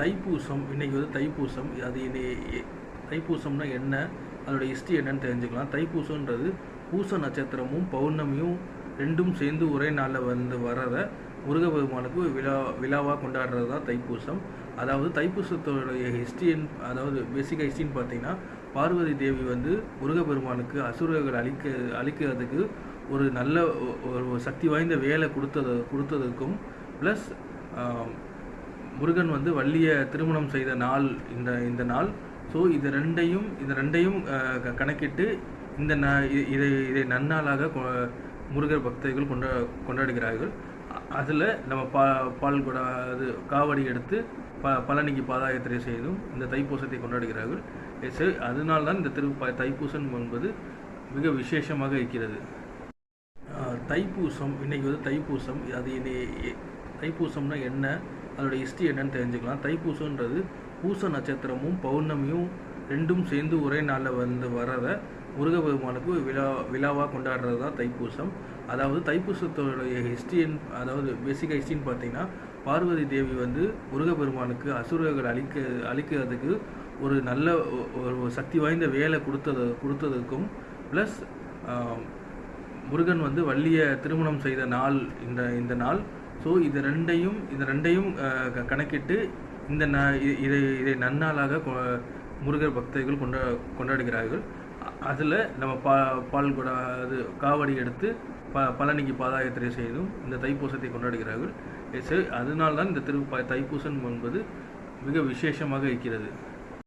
தைப்பூசம் இன்றைக்கி வந்து தைப்பூசம். அது தைப்பூசம்னா என்ன, அதோடய ஹிஸ்ட்ரி என்னன்னு தெரிஞ்சுக்கலாம். தைப்பூசன்றது பூச நட்சத்திரமும் பௌர்ணமியும் ரெண்டும் சேர்ந்து ஒரே நாளில் வந்து வர்றத முருகப்பெருமானுக்கு விழாவாக கொண்டாடுறது தான் தைப்பூசம். அதாவது தைப்பூசத்தோடைய ஹிஸ்ட்ரின்னு, அதாவது பேசிக்காக ஹிஸ்ட்ரின்னு பார்த்தீங்கன்னா, பார்வதி தேவி வந்து முருகப்பெருமானுக்கு அசுரர்கள் அழிக்கிறதுக்கு ஒரு நல்ல ஒரு சக்தி வாய்ந்த வேலை கொடுத்ததுக்கும் ப்ளஸ் முருகன் வந்து வள்ளியை திருமணம் செய்த நாள் இந்த நாள். ஸோ இது ரெண்டையும் கணக்கிட்டு இதை நன்னாளாக முருகர் பக்தர்கள் கொண்டாடுகிறார்கள். அதில் நம்ம பால் கூட காவடி எடுத்து பழனிக்கு பாத யாத்திரை செய்தும் இந்த தைப்பூசத்தை கொண்டாடுகிறார்கள். அதனால்தான் இந்த தைப்பூசம் என்பது மிக விசேஷமாக இருக்கிறது. தைப்பூசம் இன்றைக்கி வந்து தைப்பூசம். அது தைப்பூசம்னா என்ன, அதோடய ஹிஸ்ட்ரி என்னன்னு தெரிஞ்சுக்கலாம். தைப்பூசன்றது பூச நட்சத்திரமும் பௌர்ணமியும் ரெண்டும் சேர்ந்து ஒரே நாளில் வந்து வர்றத முருகப்பெருமானுக்கு விழாவாக கொண்டாடுறது தான் தைப்பூசம். அதாவது தைப்பூசத்தோடைய ஹிஸ்ட்ரின்னு, அதாவது பேசிக்காக ஹிஸ்ட்ரின்னு பார்த்தீங்கன்னா, பார்வதி தேவி வந்து முருகப்பெருமானுக்கு அசுரர்கள் அழிக்கிறதுக்கு ஒரு நல்ல ஒரு சக்தி வாய்ந்த வேலை கொடுத்ததுக்கும் ப்ளஸ் முருகன் வந்து வள்ளியை திருமணம் செய்த நாள் இந்த நாள். ஸோ இது ரெண்டையும் கணக்கிட்டு இதை நன்னாளாக முருகர் பக்தர்கள் கொண்டாடுகிறார்கள். அதில் நம்ம பால் கூட காவடி எடுத்து பழனிக்கு பாத யாத்திரை செய்தும் இந்த தைப்பூசத்தை கொண்டாடுகிறார்கள். அதனால்தான் இந்த தைப்பூசம் என்பது மிக விசேஷமாக இருக்கிறது.